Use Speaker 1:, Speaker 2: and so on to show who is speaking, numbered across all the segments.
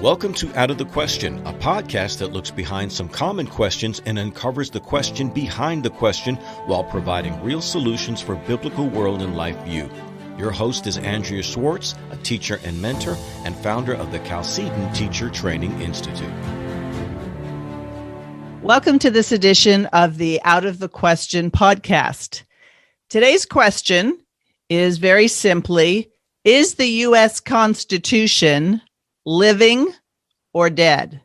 Speaker 1: Welcome to Out of the Question, a podcast that looks behind some common questions and uncovers the question behind the question while providing real solutions for biblical world and life view. Your host is Andrea Schwartz, a teacher and mentor and founder of the Chalcedon Teacher Training Institute.
Speaker 2: Welcome to this edition of the Out of the Question podcast. Today's question is very simply, is the U.S. Constitution living or dead?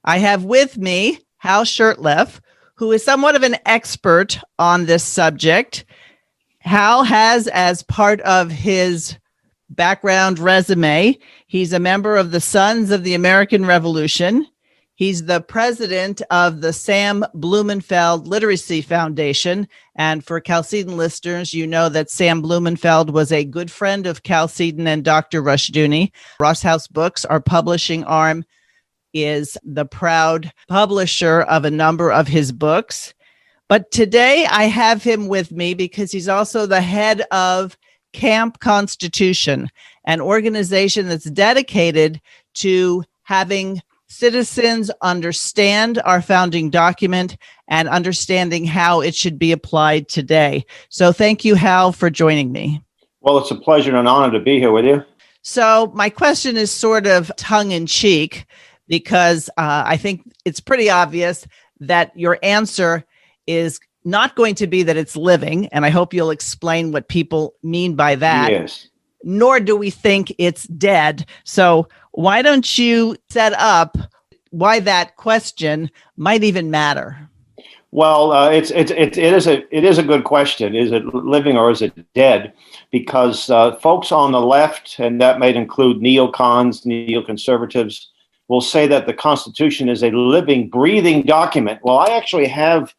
Speaker 2: I have with me Hal Shurtleff, who is somewhat of an expert on this subject. Hal has, as part of his background resume, he's a member of the Sons of the American Revolution. He's the president of the Sam Blumenfeld Literacy Foundation. And for Chalcedon listeners, you know that Sam Blumenfeld was a good friend of Chalcedon and Dr. Rushdoony. Ross House Books, our publishing arm, is the proud publisher of a number of his books. But today I have him with me because he's also the head of Camp Constitution, an organization that's dedicated to having citizens understand our founding document and understanding how it should be applied today. So thank you, Hal, for joining me.
Speaker 3: Well, it's a pleasure and an honor to be here with you.
Speaker 2: So my question is sort of tongue-in-cheek because I think it's pretty obvious that your answer is not going to be that it's living, and I hope you'll explain what people mean by that.
Speaker 3: Yes.
Speaker 2: Nor do we think it's dead. So why don't you set up why that question might even matter?
Speaker 3: Well, it is a good question. Is it living or is it dead? Because folks on the left, and that might include neocons, neoconservatives, will say that the Constitution is a living, breathing document. Well, I actually have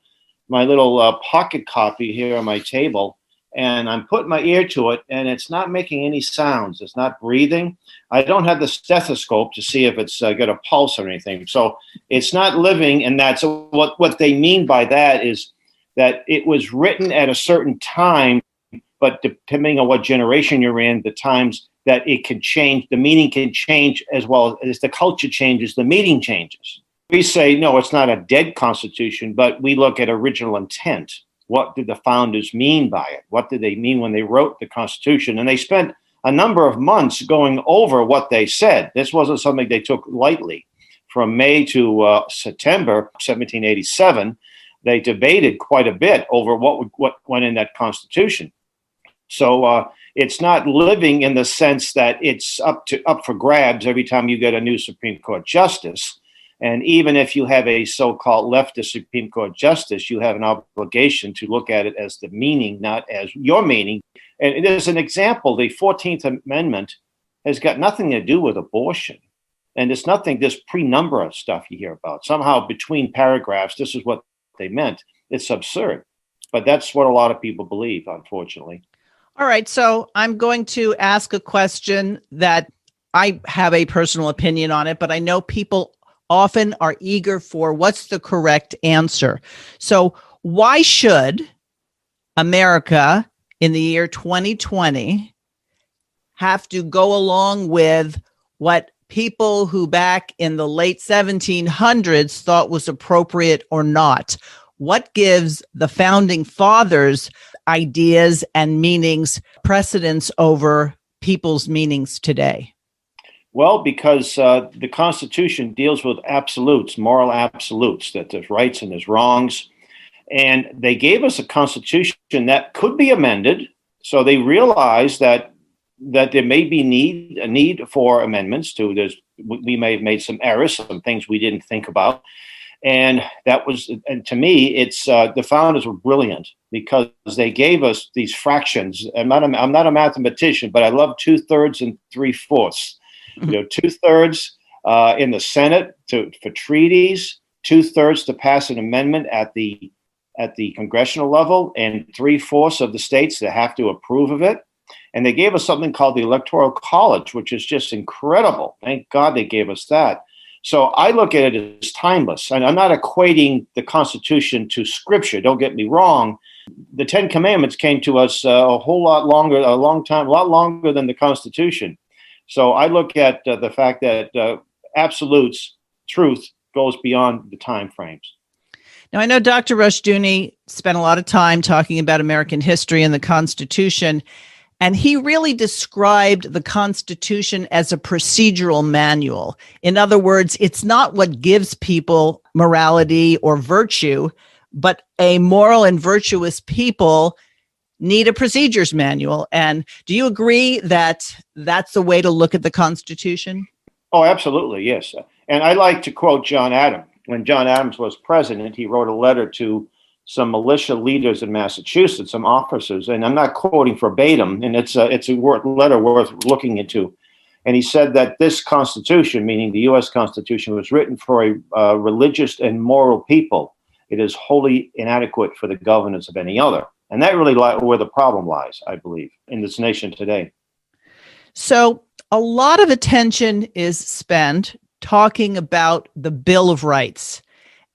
Speaker 3: my little pocket copy here on my table, and I'm putting my ear to it, and it's not making any sounds. It's not breathing. I don't have the stethoscope to see if it's got a pulse or anything. So it's not living, and that's what they mean by that is that it was written at a certain time, but depending on what generation you're in, the times that it can change, the meaning can change as well as the culture changes, the meaning changes. We say, no, it's not a dead Constitution, but we look at original intent. What did the founders mean by it? What did they mean when they wrote the Constitution? And they spent a number of months going over what they said. This wasn't something they took lightly. From May to September 1787, they debated quite a bit over what went in that Constitution. So it's not living in the sense that it's up for grabs every time you get a new Supreme Court justice. And even if you have a so-called leftist Supreme Court justice, you have an obligation to look at it as the meaning, not as your meaning. And there's an example. The 14th Amendment has got nothing to do with abortion. And there's nothing, this pre-number stuff you hear about. Somehow between paragraphs, this is what they meant. It's absurd. But that's what a lot of people believe, unfortunately.
Speaker 2: All right. So I'm going to ask a question that I have a personal opinion on it, but I know people often are eager for what's the correct answer. So why should America in the year 2020 have to go along with what people who back in the late 1700s thought was appropriate or not? What gives the founding fathers ideas and meanings precedence over people's meanings today?
Speaker 3: Well, because the Constitution deals with absolutes, moral absolutes, that there's rights and there's wrongs. And they gave us a Constitution that could be amended. So they realized that there may be a need for amendments. We may have made some errors, some things we didn't think about. And to me, it's the founders were brilliant because they gave us these fractions. I'm not a mathematician, but I love 2/3 and 3/4. 2/3 in the Senate for treaties, 2/3 to pass an amendment at the congressional level, and 3/4 of the states that have to approve of it. And they gave us something called the Electoral College, which is just incredible. Thank God they gave us that. So I look at it as timeless. And I'm not equating the Constitution to Scripture. Don't get me wrong. The Ten Commandments came to us a lot longer than the Constitution. So I look at the fact that absolutes, truth goes beyond the time frames.
Speaker 2: Now, I know Dr. Rushdoony spent a lot of time talking about American history and the Constitution, and he really described the Constitution as a procedural manual. In other words, it's not what gives people morality or virtue, but a moral and virtuous people need a procedures manual. And do you agree that that's the way to look at the Constitution?
Speaker 3: Oh, absolutely, yes. And I like to quote John Adams. When John Adams was president, he wrote a letter to some militia leaders in Massachusetts, some officers, and I'm not quoting verbatim, and it's a letter worth looking into. And he said that this Constitution, meaning the U.S. Constitution, was written for a religious and moral people. It is wholly inadequate for the governance of any other. And that really where the problem lies, I believe, in this nation today.
Speaker 2: So a lot of attention is spent talking about the Bill of Rights.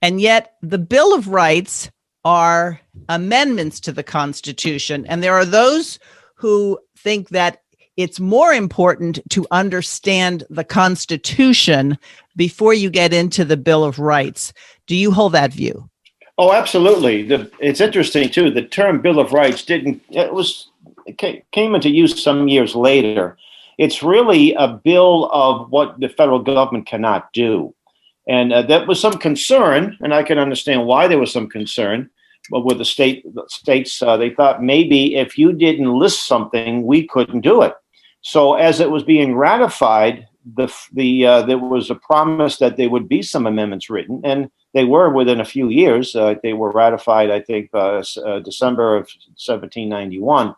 Speaker 2: And yet the Bill of Rights are amendments to the Constitution. And there are those who think that it's more important to understand the Constitution before you get into the Bill of Rights. Do you hold that view?
Speaker 3: Oh, absolutely. It's interesting, too. The term Bill of Rights came into use some years later. It's really a bill of what the federal government cannot do. And that was some concern, and I can understand why there was some concern. But with the states, they thought maybe if you didn't list something, we couldn't do it. So as it was being ratified, there was a promise that there would be some amendments written, and they were within a few years. They were ratified, I think, December of 1791. In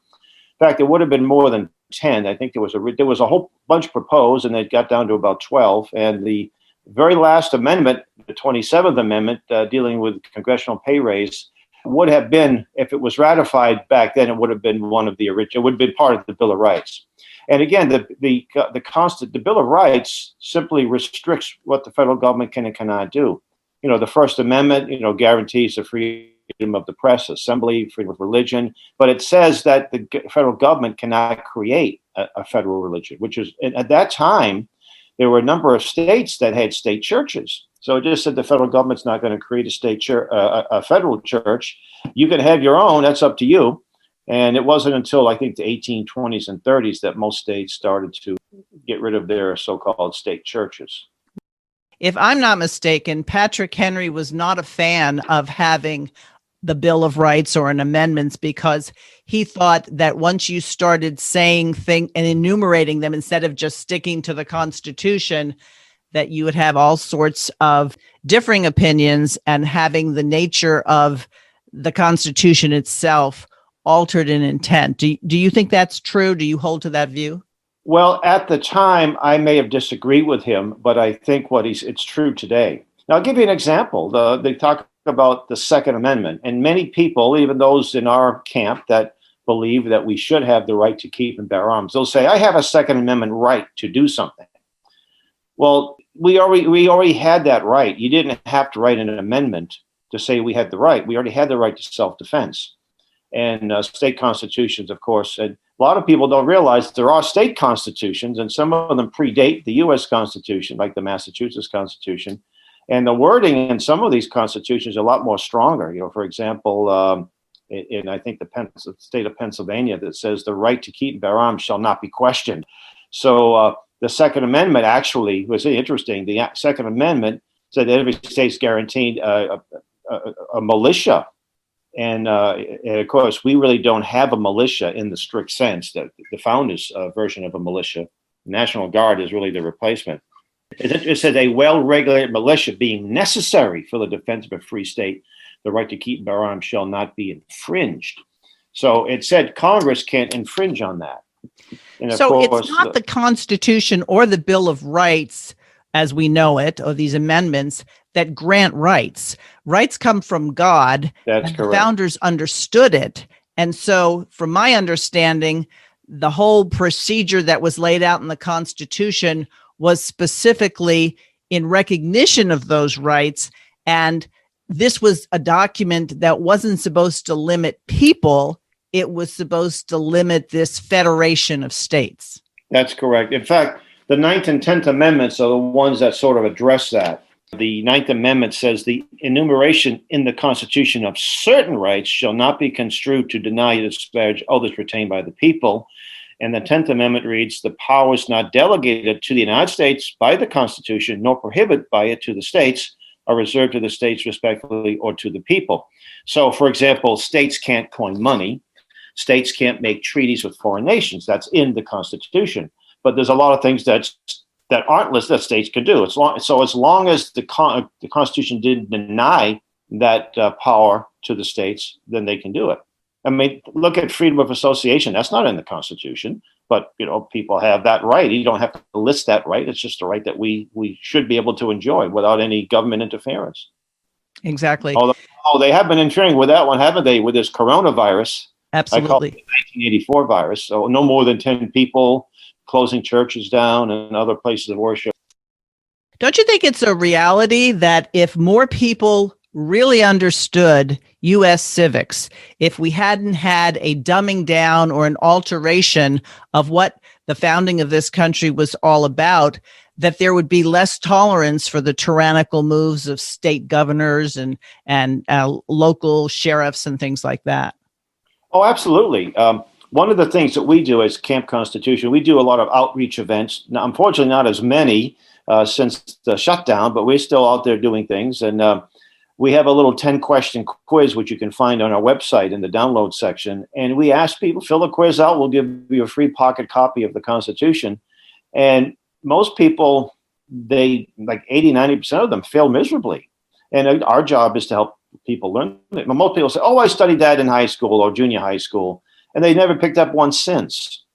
Speaker 3: fact, there would have been more than 10. I think there was a whole bunch proposed, and it got down to about 12. And the very last amendment, the 27th Amendment, dealing with congressional pay raise, would have been, if it was ratified back then, it would have been one of the original. It would have been part of the Bill of Rights. And again, the Bill of Rights simply restricts what the federal government can and cannot do. You know, the First Amendment, guarantees the freedom of the press, assembly, freedom of religion, but it says that the federal government cannot create a federal religion, which is, at that time, there were a number of states that had state churches. So it just said the federal government's not going to create a state church, a federal church. You can have your own. That's up to you. And it wasn't until I think the 1820s and 30s that most states started to get rid of their so-called state churches.
Speaker 2: If I'm not mistaken, Patrick Henry was not a fan of having the Bill of Rights or an amendments because he thought that once you started saying things and enumerating them instead of just sticking to the Constitution, that you would have all sorts of differing opinions and having the nature of the Constitution itself altered in intent. Do you think that's true? Do you hold to that view?
Speaker 3: Well, at the time, I may have disagreed with him, but I think it's true today. Now, I'll give you an example. They talk about the Second Amendment, and many people, even those in our camp that believe that we should have the right to keep and bear arms, they'll say, I have a Second Amendment right to do something. Well, we already had that right. You didn't have to write an amendment to say we had the right. We already had the right to self-defense. And state constitutions, of course, and a lot of people don't realize there are state constitutions, and some of them predate the U.S. Constitution, like the Massachusetts Constitution. And the wording in some of these constitutions is a lot more stronger. For example, in I think the state of Pennsylvania, that says the right to keep and bear arms shall not be questioned. So the Second Amendment actually was interesting. The Second Amendment said that every state's guaranteed a militia. And of course, we really don't have a militia in the strict sense that the founders' version of a militia. National Guard is really the replacement. It said a well-regulated militia being necessary for the defense of a free state, the right to keep and bear arms shall not be infringed. So it said Congress can't infringe on that. And
Speaker 2: so
Speaker 3: course,
Speaker 2: it's not the Constitution or the Bill of Rights as we know it, or these amendments that grant rights. Rights come from God.
Speaker 3: That's correct.
Speaker 2: The founders understood it. And so from my understanding, the whole procedure that was laid out in the Constitution was specifically in recognition of those rights. And this was a document that wasn't supposed to limit people. It was supposed to limit this federation of states.
Speaker 3: That's correct. In fact, The Ninth and 10th Amendments are the ones that sort of address that. The Ninth Amendment says the enumeration in the Constitution of certain rights shall not be construed to deny or disparage others retained by the people. And the 10th Amendment reads, the powers not delegated to the United States by the Constitution, nor prohibited by it to the states, are reserved to the states respectively or to the people. So, for example, states can't coin money. States can't make treaties with foreign nations. That's in the Constitution. But there's a lot of things that aren't listed that states could do. As long as the Constitution didn't deny that power to the states, then they can do it. I mean, look at freedom of association. That's not in the Constitution, but people have that right. You don't have to list that right. It's just a right that we should be able to enjoy without any government interference.
Speaker 2: Exactly.
Speaker 3: Although they have been interfering with that one, haven't they? With this coronavirus.
Speaker 2: Absolutely.
Speaker 3: I call it the 1984 virus. So no more than 10 people, closing churches down and other places of worship.
Speaker 2: Don't you think it's a reality that if more people really understood U.S. civics, if we hadn't had a dumbing down or an alteration of what the founding of this country was all about, that there would be less tolerance for the tyrannical moves of state governors and local sheriffs and things like that? Oh,
Speaker 3: absolutely. One of the things that we do as Camp Constitution, we do a lot of outreach events. Now, unfortunately, not as many since the shutdown, but we're still out there doing things. And we have a little 10-question quiz, which you can find on our website in the download section. And we ask people, fill the quiz out. We'll give you a free pocket copy of the Constitution. And most people, they like 80, 90% of them fail miserably. And our job is to help people learn it. But most people say, I studied that in high school or junior high school. And they never picked up one since.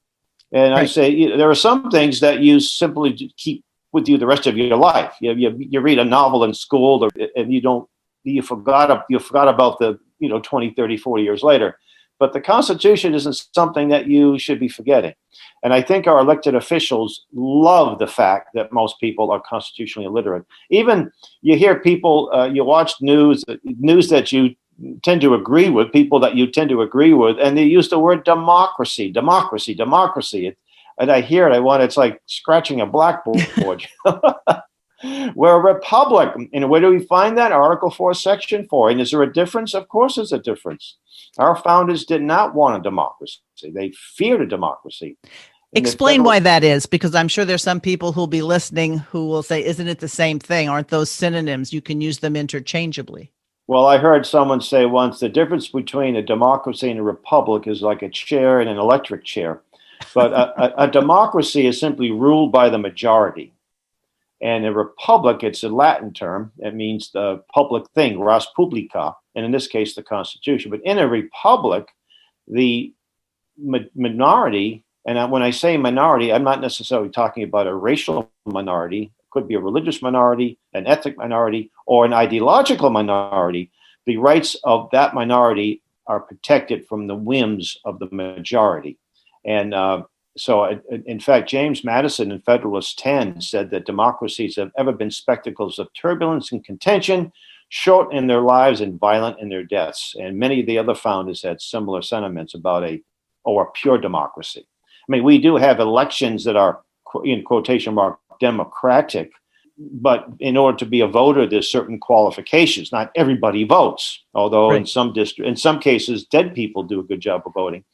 Speaker 3: And right. I say, there are some things that you simply keep with you the rest of your life. You read a novel in school, and you forgot about the 20, 30, 40 years later. But the Constitution isn't something that you should be forgetting. And I think our elected officials love the fact that most people are constitutionally illiterate. Even you hear people, you watch news that you tend to agree with, people that you tend to agree with, and they use the word democracy. And I hear it, it's like scratching a blackboard. We're a republic. And where do we find that? Article 4, Section 4. And is there a difference? Of course there's a difference. Our founders did not want a democracy. They feared a democracy.
Speaker 2: Explain why that is, because I'm sure there's some people who'll be listening who will say, isn't it the same thing? Aren't those synonyms? You can use them interchangeably.
Speaker 3: Well, I heard someone say once, the difference between a democracy and a republic is like a chair and an electric chair. But a democracy is simply ruled by the majority. And a republic, it's a Latin term. It means the public thing, res publica, and in this case, the Constitution. But in a republic, the minority, and when I say minority, I'm not necessarily talking about a racial minority. It could be a religious minority, an ethnic minority, or an ideological minority. The rights of that minority are protected from the whims of the majority. And so, in fact, James Madison in Federalist 10 said that democracies have ever been spectacles of turbulence and contention, short in their lives and violent in their deaths. And many of the other founders had similar sentiments about a pure democracy. I mean, we do have elections that are, in quotation mark, democratic, but in order to be a voter, there's certain qualifications. Not everybody votes, although right. in some cases, dead people do a good job of voting.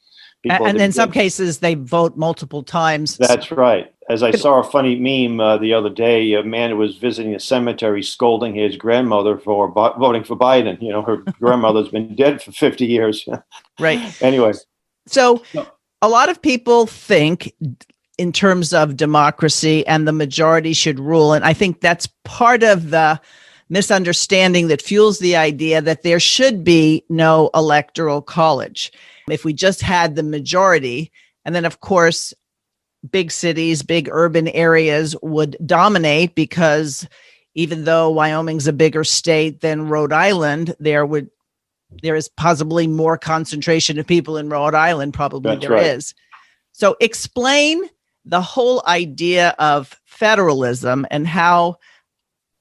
Speaker 2: And in some cases, they vote multiple times.
Speaker 3: That's right. As I saw a funny meme the other day, a man who was visiting a cemetery scolding his grandmother for voting for Biden. Her grandmother's been dead for 50 years.
Speaker 2: Right.
Speaker 3: Anyway.
Speaker 2: So a lot of people think in terms of democracy and the majority should rule. And I think that's part of the misunderstanding that fuels the idea that there should be no electoral college. If we just had the majority, and then of course, big cities, big urban areas would dominate, because even though Wyoming's a bigger state than Rhode Island, there is possibly more concentration of people in Rhode Island, probably
Speaker 3: That's
Speaker 2: there
Speaker 3: right.
Speaker 2: is. So explain the whole idea of federalism and how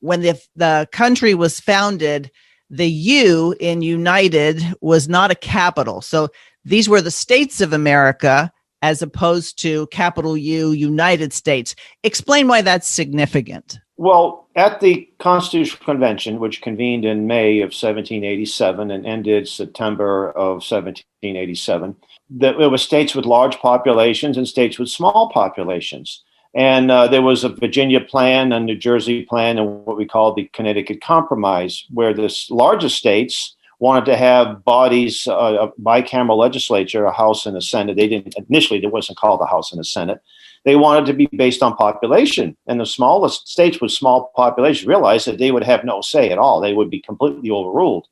Speaker 2: when the country was founded, the U in United was not a capital. So these were the states of America, as opposed to capital U, United States. Explain why that's significant.
Speaker 3: Well, at the Constitutional Convention, which convened in May of 1787 and ended September of 1787, there were states with large populations and states with small populations. And there was a Virginia plan, a New Jersey plan, and what we call the Connecticut Compromise, where the largest states wanted to have bodies, a bicameral legislature, a House and a Senate. They didn't initially, it wasn't called the House and the Senate. They wanted to be based on population. And the smallest states with small populations realized that they would have no say at all. They would be completely overruled.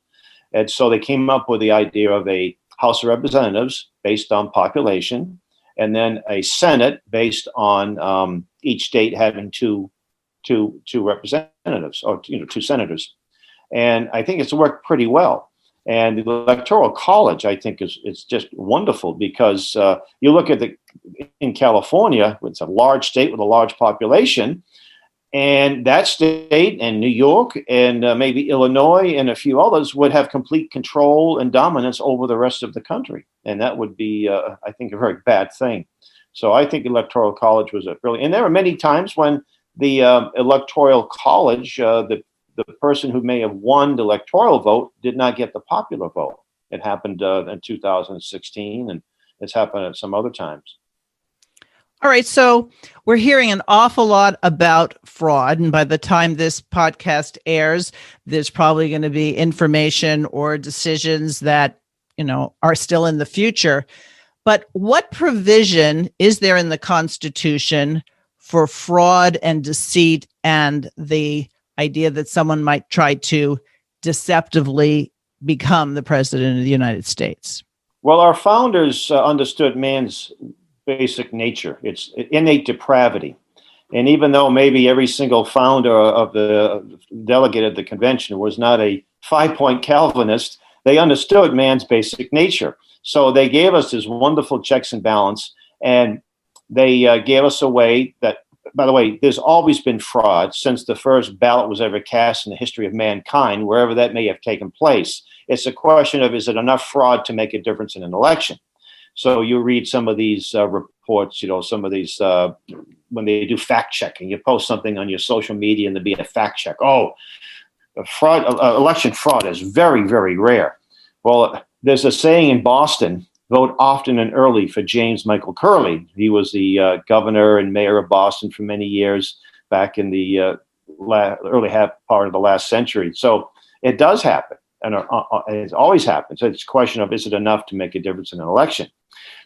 Speaker 3: And so they came up with the idea of a House of Representatives based on population, and then a Senate based on each state having two representatives, or two senators. And I think it's worked pretty well. And the Electoral College, I think, is just wonderful, because you look at in California, it's a large state with a large population, and that state and New York and maybe Illinois and a few others would have complete control and dominance over the rest of the country. And that would be, I think, a very bad thing. So I think Electoral College was and there were many times when the Electoral College, the person who may have won the electoral vote did not get the popular vote. It happened in 2016, and it's happened at some other times.
Speaker 2: All right. So we're hearing an awful lot about fraud. And by the time this podcast airs, there's probably going to be information or decisions that, are still in the future. But what provision is there in the Constitution for fraud and deceit and the idea that someone might try to deceptively become the president of the United States?
Speaker 3: Well, our founders understood man's basic nature. It's innate depravity. And even though maybe every single founder of the delegate at the convention was not a 5-point Calvinist, they understood man's basic nature. So they gave us this wonderful checks and balance, and they gave us a way that, by the way, there's always been fraud since the first ballot was ever cast in the history of mankind, wherever that may have taken place. It's a question of, is it enough fraud to make a difference in an election? So you read some of these reports, some of these, when they do fact checking, you post something on your social media and there'll be a fact check. Oh, election fraud is very, very rare. Well, there's a saying in Boston, vote often and early for James Michael Curley. He was the governor and mayor of Boston for many years back in the early part of the last century. So it does happen, and it always happens. It's a question of, is it enough to make a difference in an election?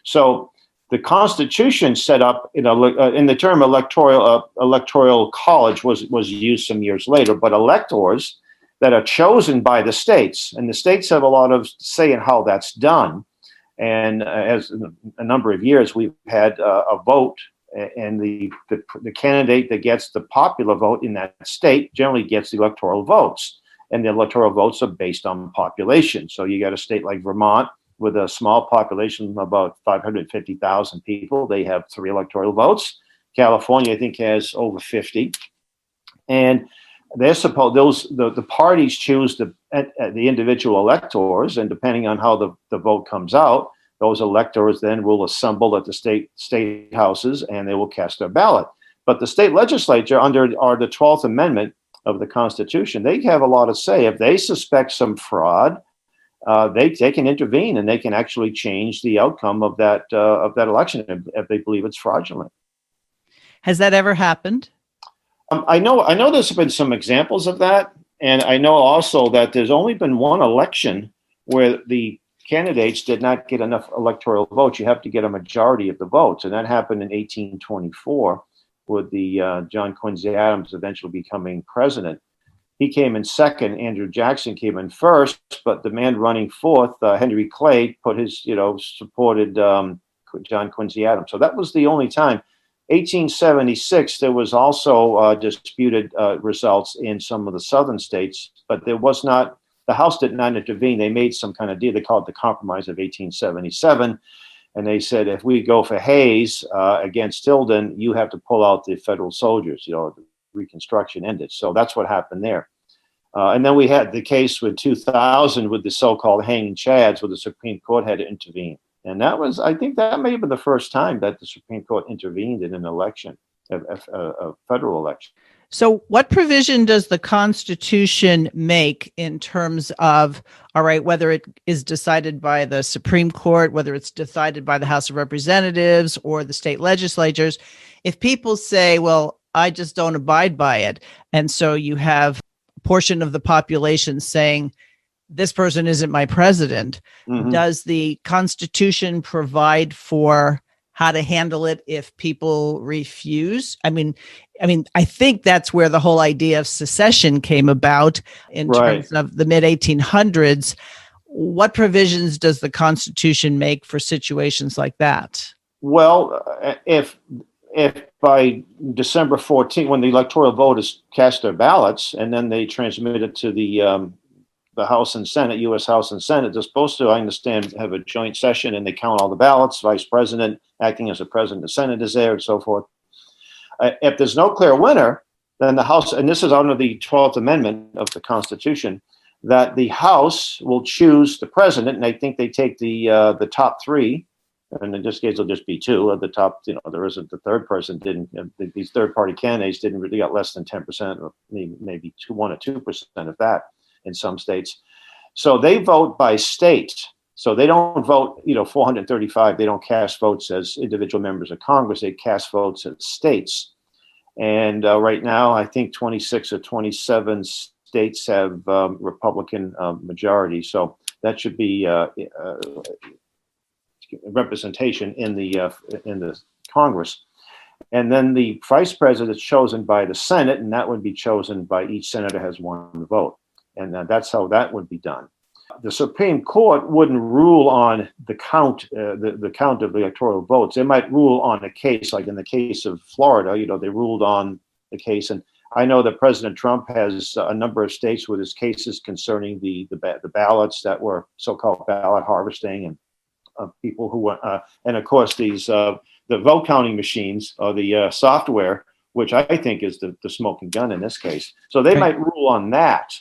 Speaker 3: So the Constitution set up, in the term electoral college was used some years later, but electors that are chosen by the states, and the states have a lot of say in how that's done. And as a number of years, we've had a vote, and the candidate that gets the popular vote in that state generally gets the electoral votes. And the electoral votes are based on population. So you got a state like Vermont with a small population of about 550,000 people. They have 3 electoral votes. California, I think, has over 50. And they're supposed the parties choose the individual electors, and depending on how the vote comes out, those electors then will assemble at the state houses and they will cast their ballot. But the state legislature, under the 12th Amendment of the Constitution, they have a lot of say. If they suspect some fraud, they can intervene, and they can actually change the outcome of that election if they believe it's fraudulent.
Speaker 2: Has that ever happened?
Speaker 3: I know there's been some examples of that, and I know also that there's only been one election where the candidates did not get enough electoral votes. You have to get a majority of the votes, and that happened in 1824 with the John Quincy Adams eventually becoming president. He came in second. Andrew Jackson came in first, but the man running fourth, Henry Clay, supported John Quincy Adams. So that was the only time. 1876, there was also disputed results in some of the southern states, but there was not, the House did not intervene. They made some kind of deal. They called it the Compromise of 1877. And they said, if we go for Hayes against Tilden, you have to pull out the federal soldiers. The Reconstruction ended. So that's what happened there. And then we had the case with 2000 with the so-called hanging chads, where the Supreme Court had to intervene. And I think that may have been the first time that the Supreme Court intervened in an election, a federal election.
Speaker 2: So what provision does the Constitution make in terms of, all right, whether it is decided by the Supreme Court, whether it's decided by the House of Representatives or the state legislatures, if people say, well, I just don't abide by it, and so you have a portion of the population saying, this person isn't my president, does the Constitution provide for how to handle it if people refuse? I mean, I think that's where the whole idea of secession came about in terms of the mid 1800s. What provisions does the Constitution make for situations like that?
Speaker 3: Well, if by December 14th, when the electoral voters cast their ballots and then they transmit it to the House and Senate, U.S. House and Senate, they're supposed to, I understand, have a joint session and they count all the ballots. Vice President acting as a president, the Senate is there, and so forth. If there's no clear winner, then the House, and this is under the 12th Amendment of the Constitution, that the House will choose the president, and I think they take the top three, and in this case it'll just be two of the top. There isn't the third person these third-party candidates didn't really get less than 10%, or maybe 1 or 2% of that in some states. So they vote by state. So they don't vote, 435, they don't cast votes as individual members of Congress, they cast votes as states. And right now, I think 26 or 27 states have Republican majority. So that should be representation in the Congress. And then the vice president is chosen by the Senate, and that would be chosen by each senator has one vote. And that's how that would be done. The Supreme Court wouldn't rule on the count, the count of the electoral votes. They might rule on a case, like in the case of Florida. They ruled on the case, and I know that President Trump has a number of states with his cases concerning the ballots that were so-called ballot harvesting, and people who were, and of course these the vote counting machines or the software, which I think is the smoking gun in this case. So they might rule on that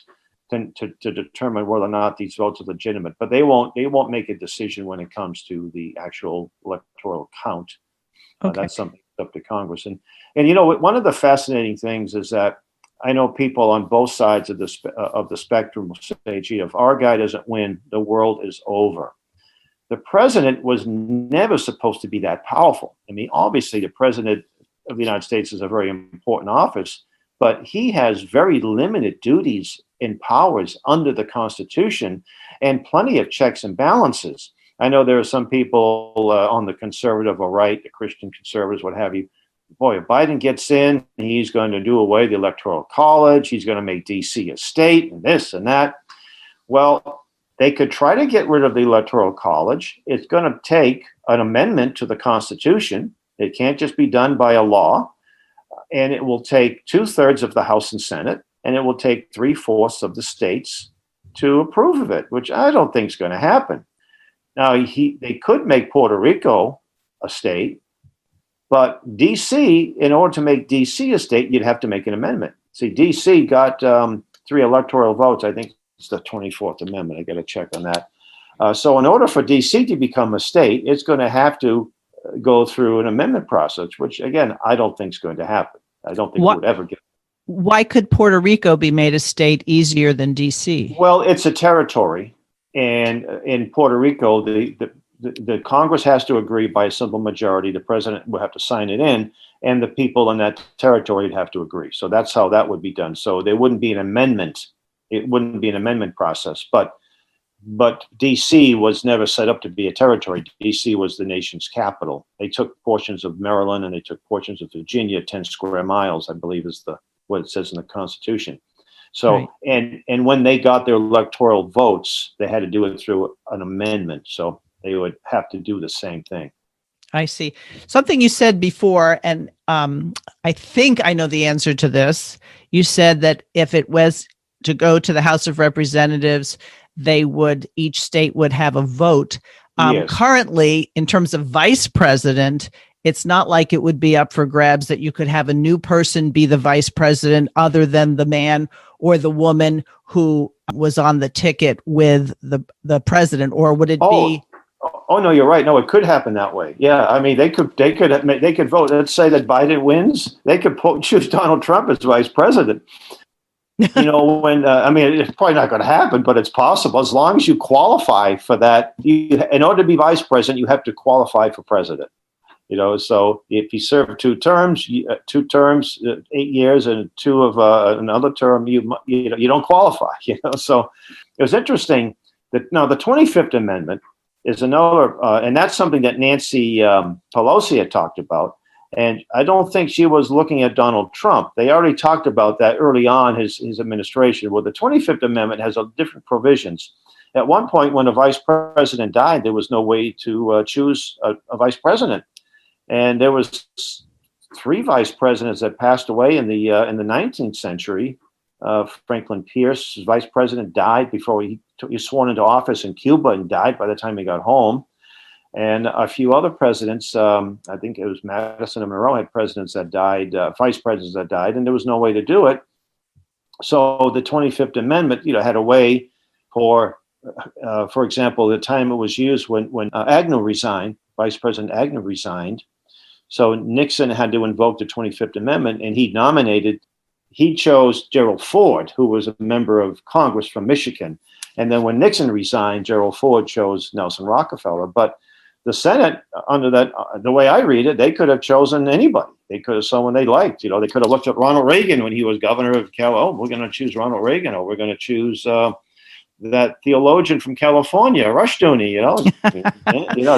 Speaker 3: to determine whether or not these votes are legitimate, but they won't make a decision when it comes to the actual electoral count. That's something up to Congress. And one of the fascinating things is that I know people on both sides of the spectrum will say, gee, if our guy doesn't win, the world is over. The president was never supposed to be that powerful. I mean, obviously the president of the United States is a very important office, but he has very limited duties and powers under the Constitution and plenty of checks and balances. I know there are some people on the conservative or right, the Christian conservatives, what have you. Boy, if Biden gets in, he's going to do away the Electoral College. He's going to make D.C. a state and this and that. Well, they could try to get rid of the Electoral College. It's going to take an amendment to the Constitution. It can't just be done by a law. And it will take 2/3 of the House and Senate, and it will take 3/4 of the states to approve of it, which I don't think is going to happen. Now, they could make Puerto Rico a state, but D.C., in order to make D.C. a state, you'd have to make an amendment. See, D.C. got 3 electoral votes. I think it's the 24th Amendment. I got to check on that. So in order for D.C. to become a state, it's going to have to go through an amendment process, which, again, I don't think is going to happen. I don't think it would ever get.
Speaker 2: Why could Puerto Rico be made a state easier than D.C.?
Speaker 3: Well, it's a territory. And in Puerto Rico, the Congress has to agree by a simple majority. The president will have to sign it in, and the people in that territory would have to agree. So that's how that would be done. So there wouldn't be an amendment. It wouldn't be an amendment process. But D.C. was never set up to be a territory. D.C. was the nation's capital. They took portions of Maryland and they took portions of Virginia, 10 square miles, I believe is what it says in the Constitution. So, right. And when they got their electoral votes, they had to do it through an amendment. So they would have to do the same thing.
Speaker 2: I see. Something you said before, and I think I know the answer to this. You said that if it was to go to the House of Representatives, each state would have a vote.
Speaker 3: Yes.
Speaker 2: Currently, in terms of vice president, it's not like it would be up for grabs that you could have a new person be the vice president other than the man or the woman who was on the ticket with the president, or would it be?
Speaker 3: Oh no, you're right. No, it could happen that way. Yeah, I mean, they could vote. Let's say that Biden wins, they could choose Donald Trump as vice president. When I mean, it's probably not going to happen, but it's possible as long as you qualify for that. In order to be vice president, you have to qualify for president. So if you serve 2 terms, 8 years, and 2 of another term, you don't qualify. So it was interesting that now the 25th Amendment is another, and that's something that Nancy Pelosi had talked about. And I don't think she was looking at Donald Trump. They already talked about that early on his administration. Well, the 25th Amendment has different provisions. At one point, when a vice president died, there was no way to choose a vice president. And there was 3 vice presidents that passed away in the 19th century. Franklin Pierce, vice president, died before he was sworn into office in Cuba and died by the time he got home. And a few other presidents, I think it was Madison and Monroe, had presidents that died, vice presidents that died, and there was no way to do it. So the 25th Amendment, had a way for example, the time it was used when Agnew resigned, Vice President Agnew resigned. So Nixon had to invoke the 25th Amendment, and he chose Gerald Ford, who was a member of Congress from Michigan. And then when Nixon resigned, Gerald Ford chose Nelson Rockefeller. But the Senate, under that, the way I read it, they could have chosen anybody. They could have someone they liked. They could have looked at Ronald Reagan when he was governor of Cal. Oh, we're going to choose Ronald Reagan, or we're going to choose that theologian from California, Rushdoony.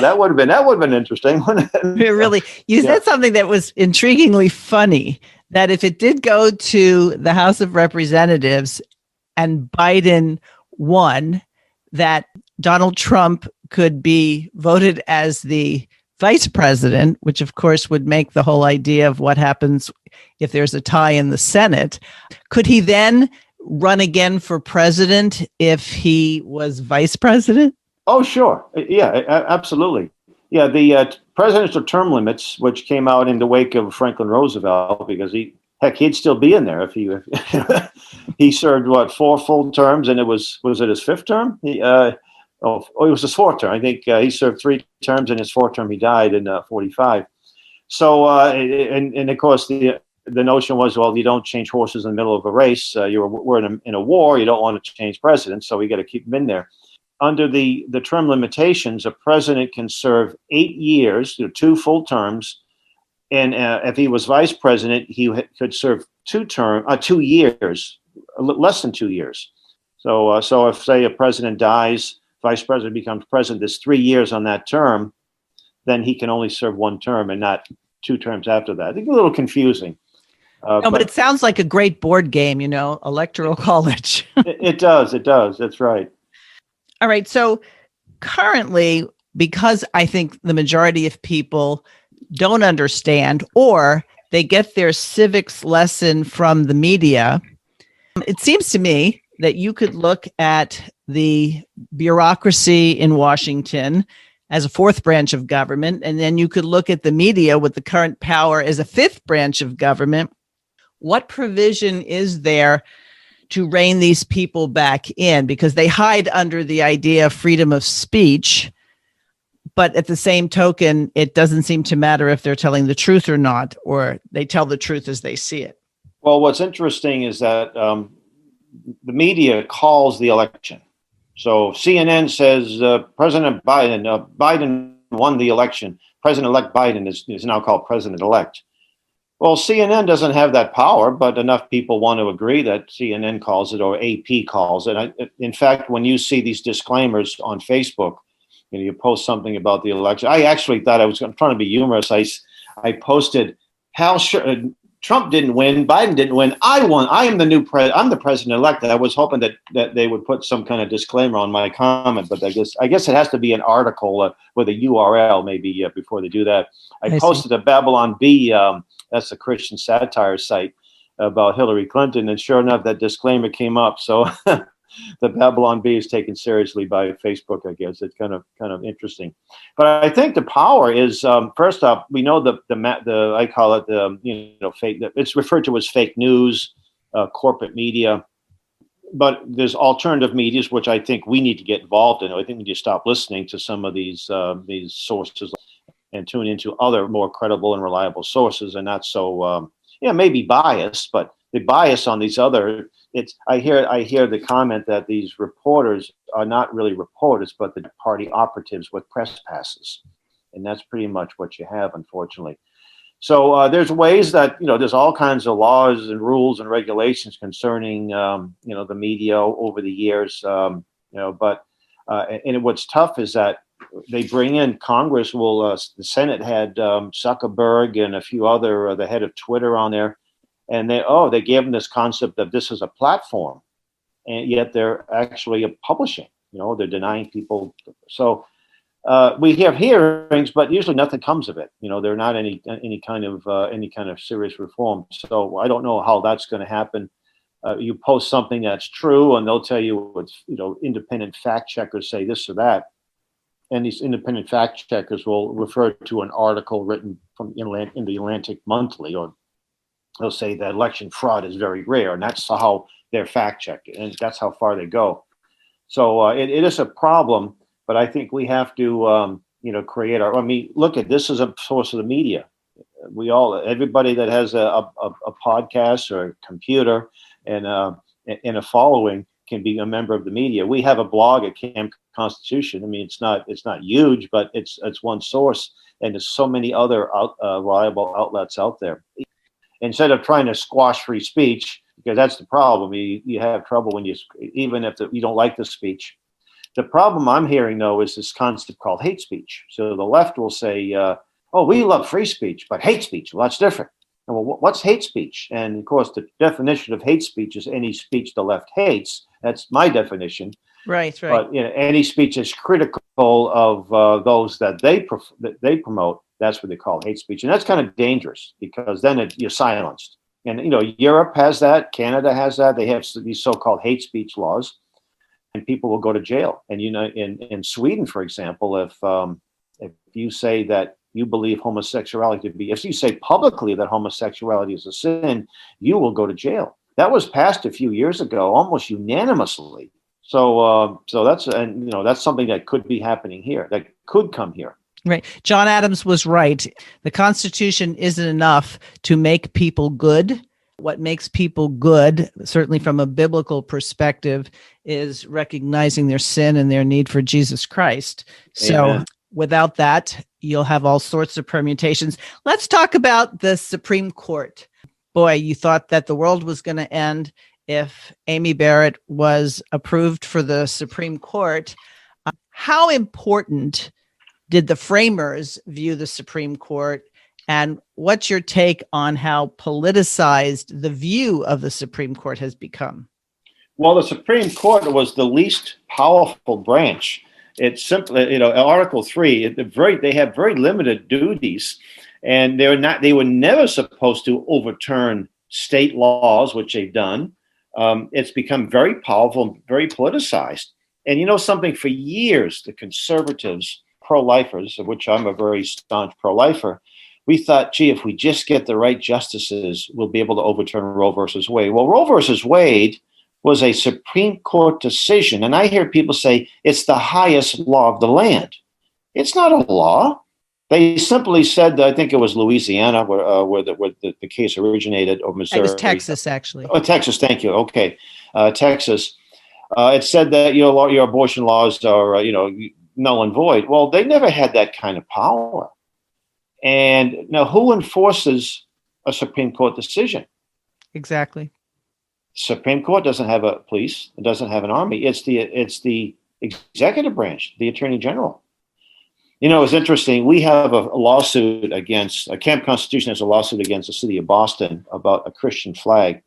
Speaker 3: That would have been interesting.
Speaker 2: Really, you said something that was intriguingly funny. That if it did go to the House of Representatives and Biden won, that Donald Trump could be voted as the vice president, which of course would make the whole idea of what happens if there's a tie in the Senate. Could he then run again for president if he was vice president?
Speaker 3: Oh, sure. Yeah, absolutely. Yeah, the presidential term limits, which came out in the wake of Franklin Roosevelt, because he'd still be in there if he served 4 full terms, and was it his 5th term? It was his 4th term. I think he served 3 terms, and his 4th term he died in 45. So, and of course the notion was, well, you don't change horses in the middle of a race. We're in a war. You don't want to change presidents, so we got to keep them in there. Under the term limitations, a president can serve 8 years, 2 full terms, and if he was vice president, he could serve 2 years, less than 2 years. So if, say, a president dies, vice president becomes president, there's 3 years on that term, then he can only serve 1 term and not 2 terms after that. I think a little confusing.
Speaker 2: But it sounds like a great board game, Electoral College.
Speaker 3: It does. That's right.
Speaker 2: All right. So currently, because I think the majority of people don't understand, or they get their civics lesson from the media, it seems to me that you could look at the bureaucracy in Washington as a 4th branch of government, and then you could look at the media with the current power as a 5th branch of government. What provision is there to rein these people back in? Because they hide under the idea of freedom of speech, but at the same token, it doesn't seem to matter if they're telling the truth or not, or they tell the truth as they see it.
Speaker 3: Well, what's interesting is that the media calls the election. So CNN says President Biden won the election. President-elect Biden is now called president-elect. Well, CNN doesn't have that power, but enough people want to agree that CNN calls it, or AP calls it. In fact, when you see these disclaimers on Facebook, you post something about the election. I actually thought I'm trying to be humorous. I posted, Trump didn't win, Biden didn't win. I won. I'm the new president. I'm the president-elect. I was hoping that they would put some kind of disclaimer on my comment, but I guess it has to be an article with a URL maybe before they do that. I posted a Babylon Bee. That's a Christian satire site about Hillary Clinton, and sure enough, that disclaimer came up. So the Babylon Bee is taken seriously by Facebook. I guess it's kind of interesting. But I think the power is first off, we know the I call it fake. It's referred to as fake news, corporate media. but there's alternative medias, which I think we need to get involved in. I think we need to stop listening to some of these sources and tune into other more credible and reliable sources, and not so maybe biased, but the bias on these other. I hear the comment that these reporters are not really reporters, but the party operatives with press passes, and that's pretty much what you have, unfortunately. So there's ways that, there's all kinds of laws and rules and regulations concerning, the media over the years, but and what's tough is that they bring in Congress. The Senate had Zuckerberg and a few other, the head of Twitter on there, and they gave them this concept that this is a platform, and yet they're actually publishing, they're denying people. So we have hearings, but usually nothing comes of it. They're not any kind of serious reform. So I don't know how that's going to happen. You post something that's true, and they'll tell you it's, independent fact checkers say this or that, and these independent fact checkers will refer to an article written in the Atlantic Monthly, or they'll say that election fraud is very rare, and that's how they're fact checking, and that's how far they go. So it is a problem. But I think we have to, create look at this as a source of the media. Everybody that has a podcast or a computer and a following can be a member of the media. We have a blog at Camp Constitution. I mean, it's not huge, but it's one source, and there's so many other reliable outlets out there. Instead of trying to squash free speech, because that's the problem, you have trouble when even if you don't like the speech. The problem I'm hearing, though, is this concept called hate speech. So the left will say, we love free speech, but hate speech, well, that's different. And, well, what's hate speech? And, of course, the definition of hate speech is any speech the left hates. That's my definition.
Speaker 2: Right.
Speaker 3: But any speech is critical of those that they promote. That's what they call hate speech. And that's kind of dangerous, because then you're silenced. And, Europe has that. Canada has that. They have these so-called hate speech laws. And people will go to jail. And in Sweden, for example, if you say that you believe homosexuality to be, if you say publicly that homosexuality is a sin, you will go to jail. That was passed a few years ago, almost unanimously. So that's something that could be happening here, that could come here.
Speaker 2: Right. John Adams was right. The Constitution isn't enough to make people good. What makes people good, certainly from a biblical perspective, is recognizing their sin and their need for Jesus Christ.
Speaker 3: Amen.
Speaker 2: So without that, you'll have all sorts of permutations. Let's talk about the Supreme Court. Boy, you thought that the world was going to end if Amy Barrett was approved for the Supreme Court. How important did the framers view the Supreme Court? And what's your take on how politicized the view of the Supreme Court has become?
Speaker 3: Well, the Supreme Court was the least powerful branch. It's simply, Article 3, they have very limited duties, and they were never supposed to overturn state laws, which they've done. It's become very powerful, very politicized. And something, for years, the conservatives, pro-lifers, of which I'm a very staunch pro-lifer, we thought, gee, if we just get the right justices, we'll be able to overturn Roe versus Wade. Well, Roe versus Wade was a Supreme Court decision. And I hear people say it's the highest law of the land. It's not a law. They simply said, I think it was Louisiana where the case originated, or Missouri.
Speaker 2: It was Texas, actually.
Speaker 3: Oh, Texas, thank you. Okay. Texas. It said that your abortion laws are, null and void. Well, they never had that kind of power. And now, who enforces a Supreme Court decision?
Speaker 2: Exactly.
Speaker 3: Supreme Court doesn't have a police. It doesn't have an army. It's the executive branch, the Attorney General. It's interesting. We have a lawsuit against Camp Constitution has a lawsuit against the city of Boston about a Christian flag.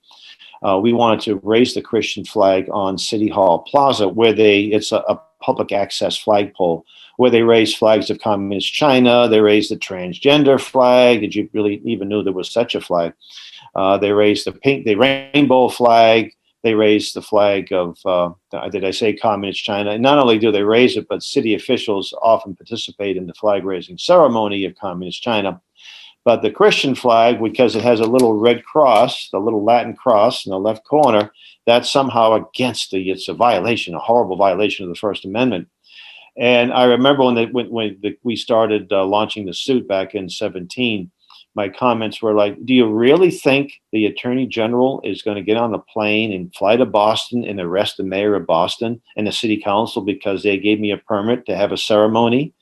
Speaker 3: We wanted to raise the Christian flag on City Hall Plaza, where it's a public access flagpole, where they raise flags of communist China. They raised the transgender flag. Did you really even know there was such a flag? They raised the rainbow flag. They raised the flag of, did I say communist China? And not only do they raise it, but city officials often participate in the flag raising ceremony of communist China. But the Christian flag, because it has a little red cross, the little Latin cross in the left corner, that's somehow against it's a violation, a horrible violation of the First Amendment. And I remember when we started launching the suit back in 2017, my comments were like, do you really think the Attorney General is going to get on a plane and fly to Boston and arrest the mayor of Boston and the city council because they gave me a permit to have a ceremony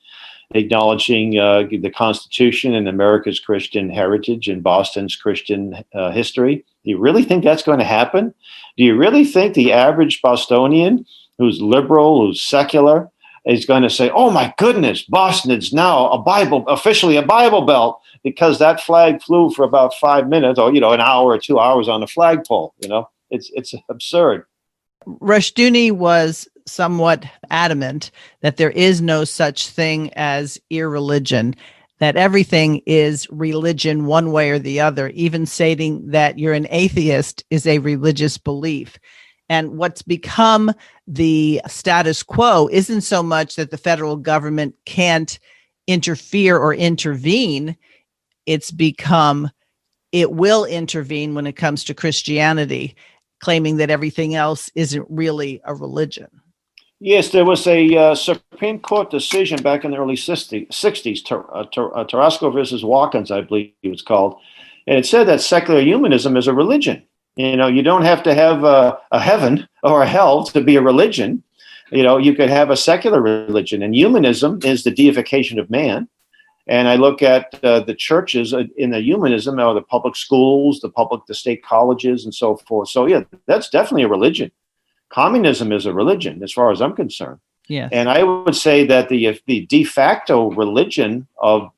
Speaker 3: acknowledging the Constitution and America's Christian heritage and Boston's Christian history? Do you really think that's going to happen? Do you really think the average Bostonian who's liberal, who's secular, is going to say, oh my goodness, Boston is now officially a Bible belt, because that flag flew for about 5 minutes or, an hour or 2 hours on the flagpole? It's absurd.
Speaker 2: Rushdoony was somewhat adamant that there is no such thing as irreligion, that everything is religion one way or the other, even stating that you're an atheist is a religious belief. And what's become the status quo isn't so much that the federal government can't interfere or intervene. It's become it will intervene when it comes to Christianity, claiming that everything else isn't really a religion.
Speaker 3: Yes, there was a Supreme Court decision back in the early 60s, Tarasco versus Watkins, I believe it was called. And it said that secular humanism is a religion. You don't have to have a heaven or a hell to be a religion. You could have a secular religion, and humanism is the deification of man. And I look at the churches in the humanism, or the public schools, the state colleges, and so forth. So yeah, that's definitely a religion. Communism is a religion, as far as I'm concerned.
Speaker 2: Yeah.
Speaker 3: And I would say that the de facto religion of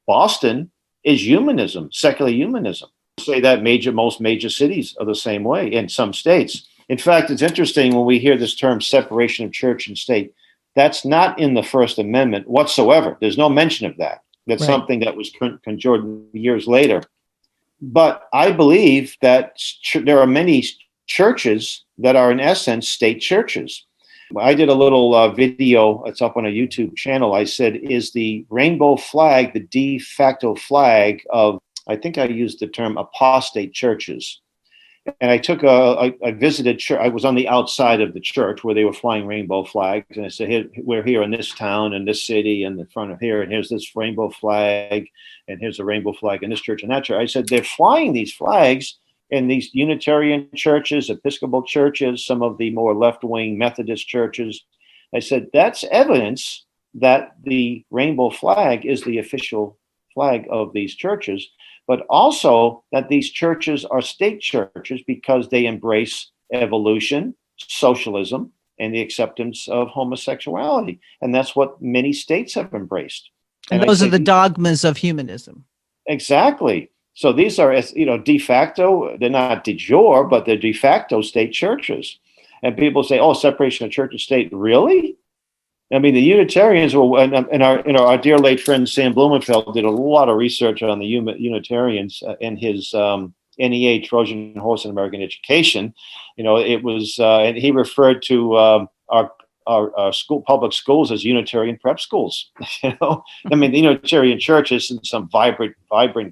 Speaker 3: Boston is humanism, secular humanism. Say that most major cities are the same way in some states. In fact, it's interesting when we hear this term separation of church and state. That's not in the First Amendment whatsoever. There's no mention of that. That's right. Something that was conjured years later. But I believe that there are many churches that are in essence state churches. I did a little video, it's up on a YouTube channel. I said, is the rainbow flag the de facto flag of, I think I used the term apostate churches. And I visited church. I was on the outside of the church where they were flying rainbow flags. And I said, we're here in this town, in this city, and in front of here. And here's this rainbow flag. And here's a rainbow flag in this church and that church. I said, they're flying these flags in these Unitarian churches, Episcopal churches, some of the more left-wing Methodist churches. I said, that's evidence that the rainbow flag is the official flag of these churches, but also that these churches are state churches because they embrace evolution, socialism, and the acceptance of homosexuality. And that's what many states have embraced.
Speaker 2: And those are the dogmas of humanism.
Speaker 3: Exactly. So these are, de facto, they're not de jure, but they're de facto state churches. And people say, oh, separation of church and state, really? I mean, the Unitarians were, and our dear late friend Sam Blumenfeld did a lot of research on the Unitarians in his NEA, Trojan Horse in American Education. It was, and he referred to our public schools as Unitarian prep schools. I mean, the Unitarian Church isn't some vibrant,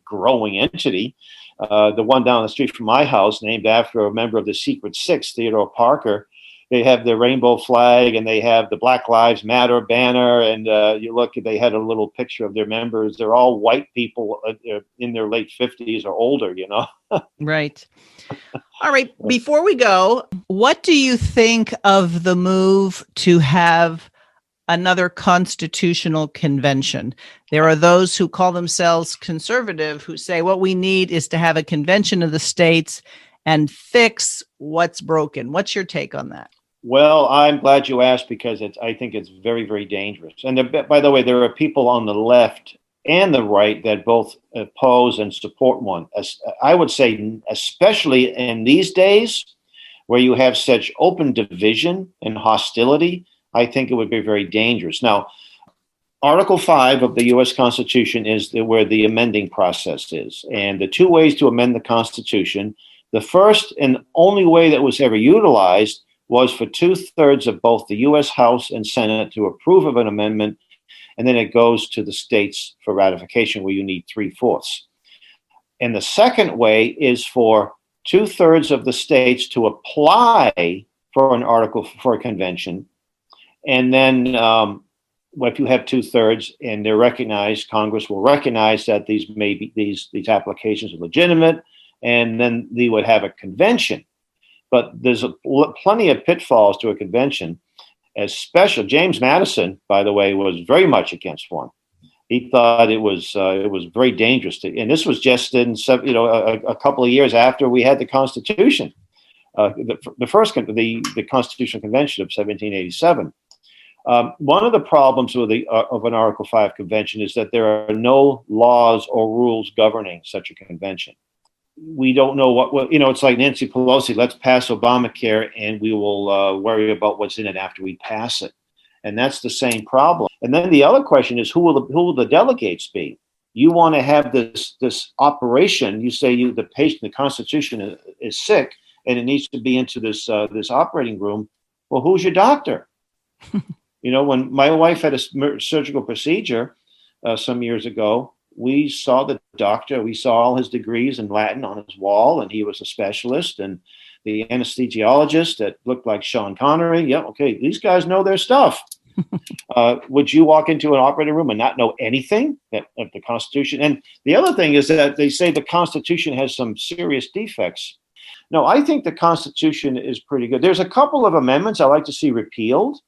Speaker 3: growing entity. The one down the street from my house, named after a member of the Secret Six, Theodore Parker, they have the rainbow flag and they have the Black Lives Matter banner. And you look, they had a little picture of their members. They're all white people in their late 50s or older,
Speaker 2: Right. All right. Before we go, what do you think of the move to have another constitutional convention? There are those who call themselves conservative who say what we need is to have a convention of the states and fix what's broken. What's your take on that?
Speaker 3: Well, I'm glad you asked, because I think it's very, very dangerous. And by the way, there are people on the left and the right that both oppose and support one. I would say, especially in these days where you have such open division and hostility, I think it would be very dangerous. Now, Article 5 of the U.S. Constitution is where the amending process is. And the two ways to amend the Constitution, the first and only way that was ever utilized was for 2/3 of both the U.S. House and Senate to approve of an amendment, and then it goes to the states for ratification, where you need 3/4. And the second way is for 2/3 of the states to apply for an article for a convention. And then if you have 2/3 and they're recognized, Congress will recognize that these applications are legitimate, and then they would have a convention. But there's plenty of pitfalls to a convention. Especially James Madison, by the way, was very much against one. He thought it was very dangerous and this was just in a couple of years after we had the Constitution, the Constitutional Convention of 1787. One of the problems of an Article 5 convention is that there are no laws or rules governing such a convention. We don't know it's like Nancy Pelosi, let's pass Obamacare and we will worry about what's in it after we pass it. And that's the same problem. And then the other question is, who will the delegates be? You want to have this operation. You say the patient, the Constitution is sick, and it needs to be into this operating room. Well, who's your doctor? When my wife had a surgical procedure some years ago, we saw the doctor. We saw all his degrees in Latin on his wall, and he was a specialist. And the anesthesiologist that looked like Sean Connery. Yeah, okay, these guys know their stuff. Would you walk into an operating room and not know anything of the Constitution? And the other thing is that they say the Constitution has some serious defects. No, I think the Constitution is pretty good. There's a couple of amendments I like to see repealed,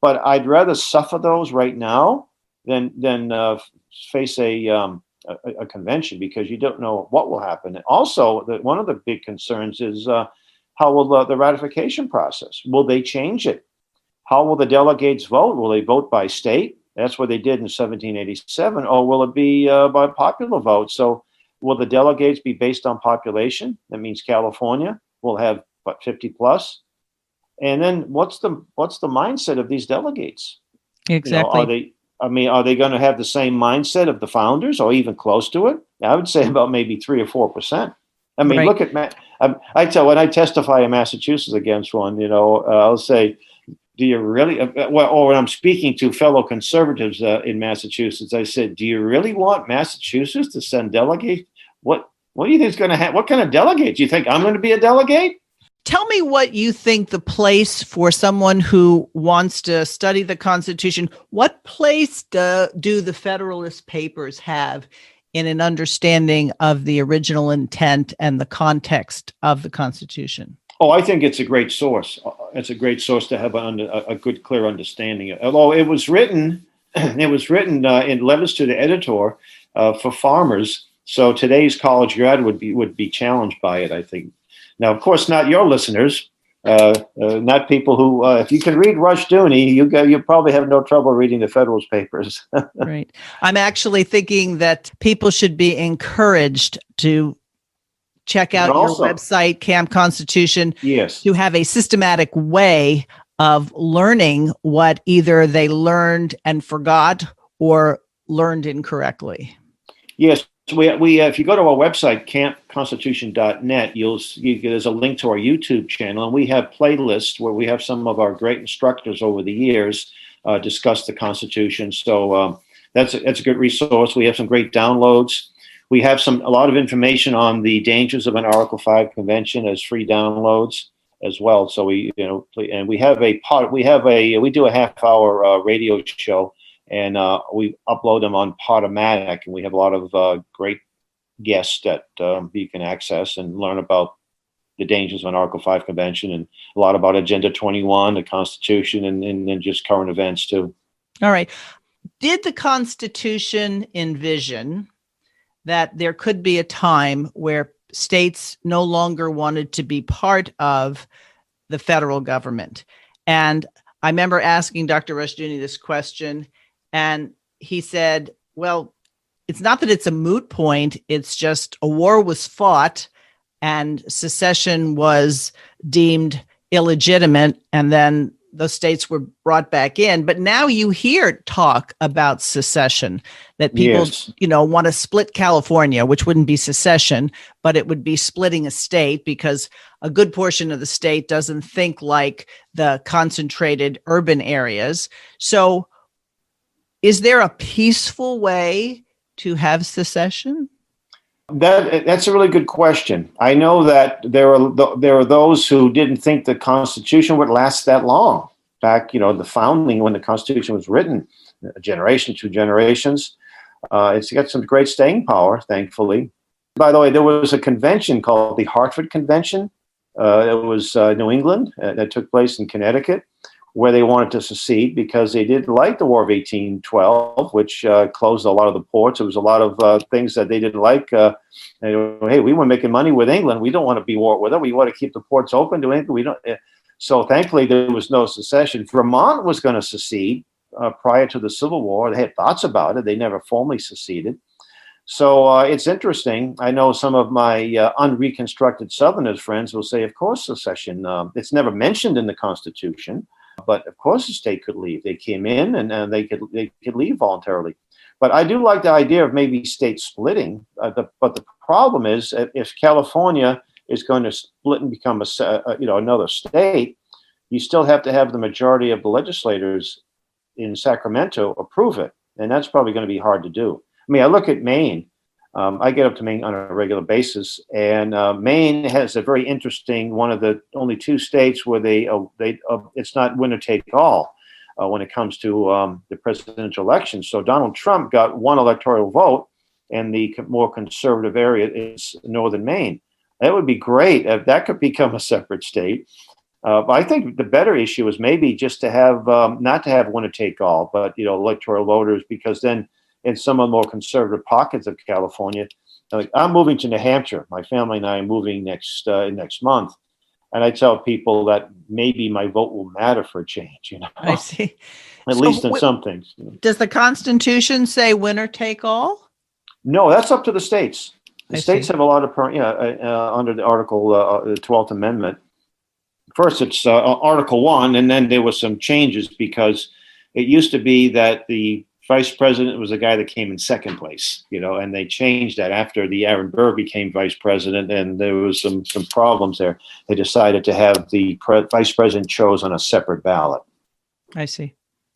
Speaker 3: but I'd rather suffer those right now than face a convention, because you don't know what will happen. And also, one of the big concerns is how will the ratification process? Will they change it? How will the delegates vote? Will they vote by state? That's what they did in 1787. Or will it be by popular vote? So will the delegates be based on population? That means California will have 50 plus. And then what's the mindset of these delegates?
Speaker 2: Exactly.
Speaker 3: Are they going to have the same mindset of the founders, or even close to it? I would say about maybe 3 or 4%. I mean,
Speaker 2: right.
Speaker 3: Look at when I testify in Massachusetts against one, I'll say, do you really? Or when I'm speaking to fellow conservatives in Massachusetts, I said, do you really want Massachusetts to send delegates? What do you think is going to happen? What kind of delegates? Do you think I'm going to be a delegate?
Speaker 2: Tell me what you think the place for someone who wants to study the Constitution, what place do the Federalist Papers have in an understanding of the original intent and the context of the Constitution?
Speaker 3: Oh, I think it's a great source. It's a great source to have a good, clear understanding. Although it was written in letters to the editor for farmers. So today's college grad would be challenged by it, I think. Now, of course, not your listeners, not people who, if you can read Rushdoony, you probably have no trouble reading the Federalist Papers.
Speaker 2: Right. I'm actually thinking that people should be encouraged to check out your website, Camp Constitution,
Speaker 3: yes,
Speaker 2: to have a systematic way of learning what either they learned and forgot or learned incorrectly.
Speaker 3: Yes. We if you go to our website, campconstitution.net, there's a link to our YouTube channel, and we have playlists where we have some of our great instructors over the years discuss the Constitution. So that's a good resource. We have some great downloads. We have a lot of information on the dangers of an Article 5 convention as free downloads as well. So we do a half-hour radio show. And we upload them on Podomatic, and we have a lot of great guests that you can access and learn about the dangers of an Article 5 convention, and a lot about Agenda 21, the Constitution, and just current events too.
Speaker 2: All right. Did the Constitution envision that there could be a time where states no longer wanted to be part of the federal government? And I remember asking Dr. Rushdoony this question, and he said, well, it's not that it's a moot point. It's just a war was fought and secession was deemed illegitimate. And then the states were brought back in. But now you hear talk about secession, that people,
Speaker 3: yes,
Speaker 2: want to split California, which wouldn't be secession, but it would be splitting a state, because a good portion of the state doesn't think like the concentrated urban areas. So is there a peaceful way to have secession?
Speaker 3: That's a really good question. I know that there are those who didn't think the Constitution would last that long. Back, the founding, when the Constitution was written, a generation, 2 generations, it's got some great staying power, thankfully. By the way, there was a convention called the Hartford Convention. It was New England that took place in Connecticut, where they wanted to secede because they didn't like the War of 1812, which closed a lot of the ports. There was a lot of things that they didn't like. Hey, we were making money with England. We don't want to be war with them. We want to keep the ports open to England. We don't. So thankfully, there was no secession. Vermont was going to secede prior to the Civil War. They had thoughts about it. They never formally seceded. So it's interesting. I know some of my unreconstructed Southerners friends will say, of course, secession. It's never mentioned in the Constitution. But of course, the state could leave. They came in, and they could leave voluntarily. But I do like the idea of maybe state splitting. But the problem is, if California is going to split and become another state, you still have to have the majority of the legislators in Sacramento approve it, and that's probably going to be hard to do. I mean, I look at Maine. I get up to Maine on a regular basis, and Maine has a very interesting, one of the only 2 states where it's not winner take all when it comes to the presidential election. So Donald Trump got 1 electoral vote, and the more conservative area is northern Maine. That would be great if that could become a separate state. But I think the better issue is maybe just to have not to have winner take all, but electoral voters, because then in some of the more conservative pockets of California, like I'm moving to New Hampshire. My family and I are moving next month, and I tell people that maybe my vote will matter for a change.
Speaker 2: I see.
Speaker 3: At least in some things.
Speaker 2: Does the Constitution say winner take all?
Speaker 3: No, that's up to the states. The states have a lot of under the Article 12th Amendment. First, it's Article 1, and then there were some changes because it used to be that the vice president was the guy that came in second place, and they changed that after the Aaron Burr became vice president, and there was some problems there. They decided to have the vice president chose on a separate ballot.
Speaker 2: I see.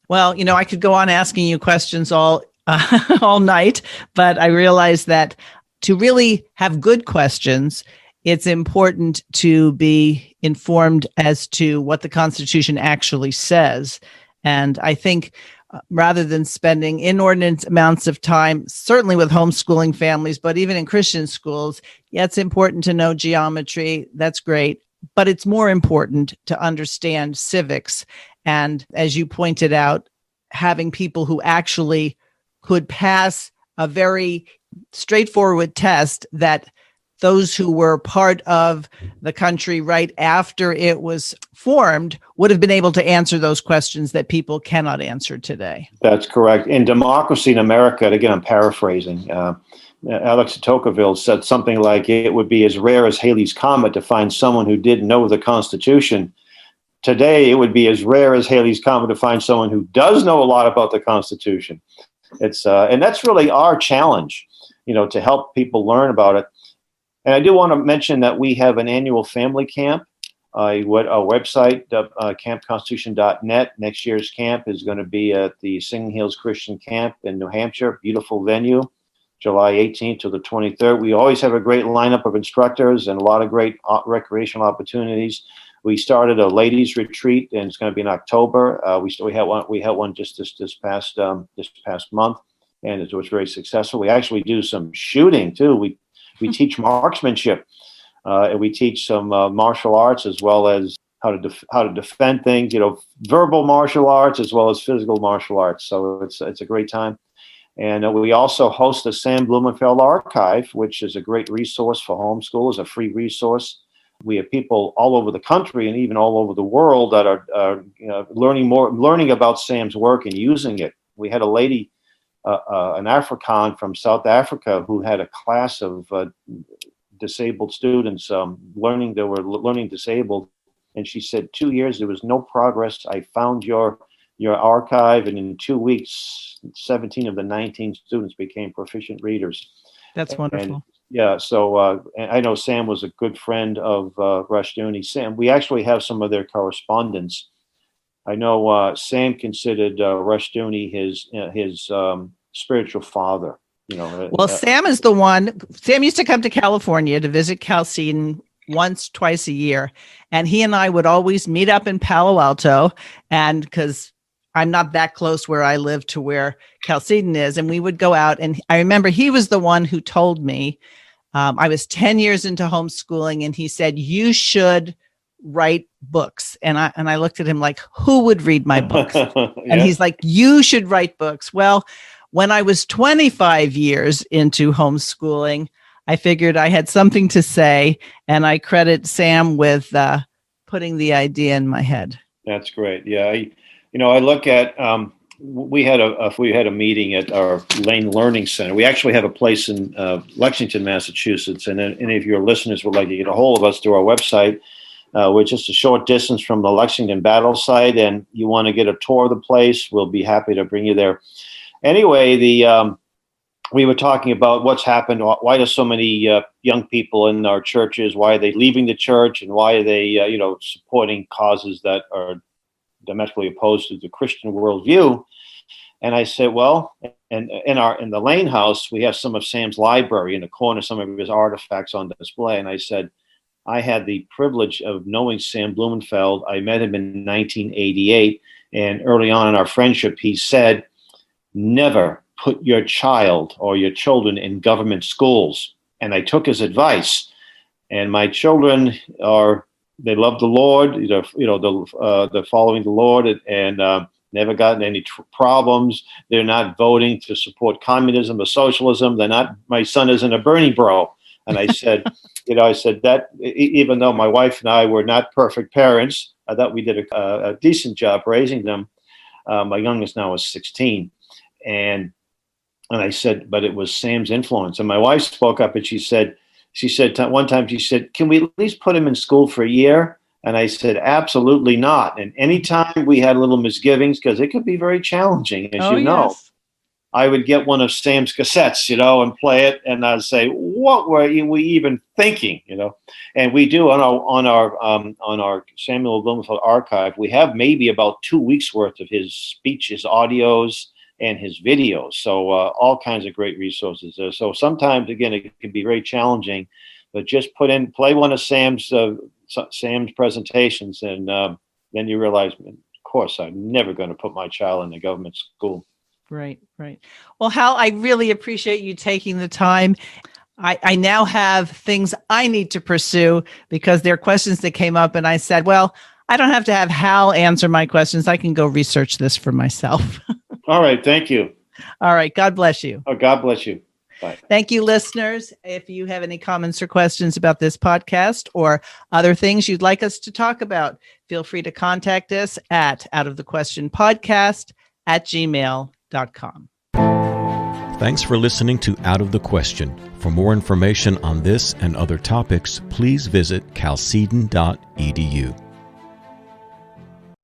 Speaker 2: Well, I could go on asking you questions all night, but I realize that to really have good questions, it's important to be informed as to what the Constitution actually says. And I think rather than spending inordinate amounts of time, certainly with homeschooling families, but even in Christian schools, it's important to know geometry. That's great. But it's more important to understand civics. And as you pointed out, having people who actually could pass a very straightforward test that those who were part of the country right after it was formed would have been able to answer those questions that people cannot answer today.
Speaker 3: That's correct. In Democracy in America, again, I'm paraphrasing, Alex de Tocqueville said something like, it would be as rare as Halley's Comet to find someone who didn't know the Constitution. Today, it would be as rare as Halley's Comet to find someone who does know a lot about the Constitution. And that's really our challenge, to help people learn about it. And I do want to mention that we have an annual family camp. Our website, campconstitution.net. Next year's camp is going to be at the Singing Hills Christian Camp in New Hampshire. Beautiful venue, July 18th to the 23rd. We always have a great lineup of instructors and a lot of great recreational opportunities. We started a ladies retreat, and it's going to be in October. We had one just this past month, and it was very successful. We actually do some shooting too. We teach marksmanship, and we teach some martial arts, as well as how to defend things. Verbal martial arts as well as physical martial arts. So it's a great time. And we also host the Sam Blumenfeld Archive, which is a great resource for homeschoolers, a free resource. We have people all over the country and even all over the world that are learning about Sam's work and using it. We had a lady, an African from South Africa, who had a class of disabled students learning disabled, and she said 2 years there was no progress. I found your archive, and in 2 weeks 17 of the 19 students became proficient readers.
Speaker 2: That's wonderful.
Speaker 3: So I know Sam was a good friend of Rushdoony. Sam, we actually have some of their correspondence. I know Sam considered Rushdoony his spiritual father.
Speaker 2: Well, Sam is the one. Sam used to come to California to visit Chalcedon twice a year. And he and I would always meet up in Palo Alto. And because I'm not that close where I live to where Chalcedon is. And we would go out. And I remember he was the one who told me, I was 10 years into homeschooling. And he said, you should write books. And I looked at him like, who would read my books? And he's like, you should write books. Well, when I was 25 years into homeschooling, I figured I had something to say, and I credit Sam with putting the idea in my head.
Speaker 3: That's great. Yeah, I look at we had a meeting at our Lane Learning Center. We actually have a place in Lexington, Massachusetts, and any of your listeners would like to get a hold of us through our website. We're just a short distance from the Lexington battle site, and you want to get a tour of the place, we'll be happy to bring you there. Anyway, we were talking about what's happened. Why do so many young people in our churches? Why are they leaving the church, and why are they, supporting causes that are diametrically opposed to the Christian worldview? And I said, well, and in the Lane House, we have some of Sam's library in the corner, some of his artifacts on display. And I said, I had the privilege of knowing Sam Blumenfeld. I met him in 1988, and early on in our friendship, he said, never put your child or your children in government schools. And I took his advice. And my children they love the Lord, they're following the Lord, and never gotten any problems. They're not voting to support communism or socialism. My son isn't a Bernie bro. And I said, I said that even though my wife and I were not perfect parents, I thought we did a decent job raising them. My youngest now is 16. And I said, but it was Sam's influence. And my wife spoke up, and she said one time, can we at least put him in school for a year? And I said, absolutely not. And anytime we had little misgivings, because it could be very challenging, as you know, I would get one of Sam's cassettes, and play it. And I'd say, what were we even thinking, And we do on our Samuel Blumenfeld archive, we have maybe about 2 weeks worth of his speeches, audios, and his videos. So all kinds of great resources there. So sometimes, again, it can be very challenging, but just play one of Sam's presentations, and then you realize, of course, I'm never going to put my child in a government school.
Speaker 2: Right. Well, Hal, I really appreciate you taking the time. I now have things I need to pursue because there are questions that came up, and I said, well, I don't have to have Hal answer my questions. I can go research this for myself.
Speaker 3: All right. Thank you.
Speaker 2: All right. God bless you.
Speaker 3: Oh, God bless you. Bye.
Speaker 2: Thank you, listeners. If you have any comments or questions about this podcast or other things you'd like us to talk about, feel free to contact us at outofthequestionpodcast@gmail.com.
Speaker 1: Thanks for listening to Out of the Question. For more information on this and other topics, please visit chalcedon.edu.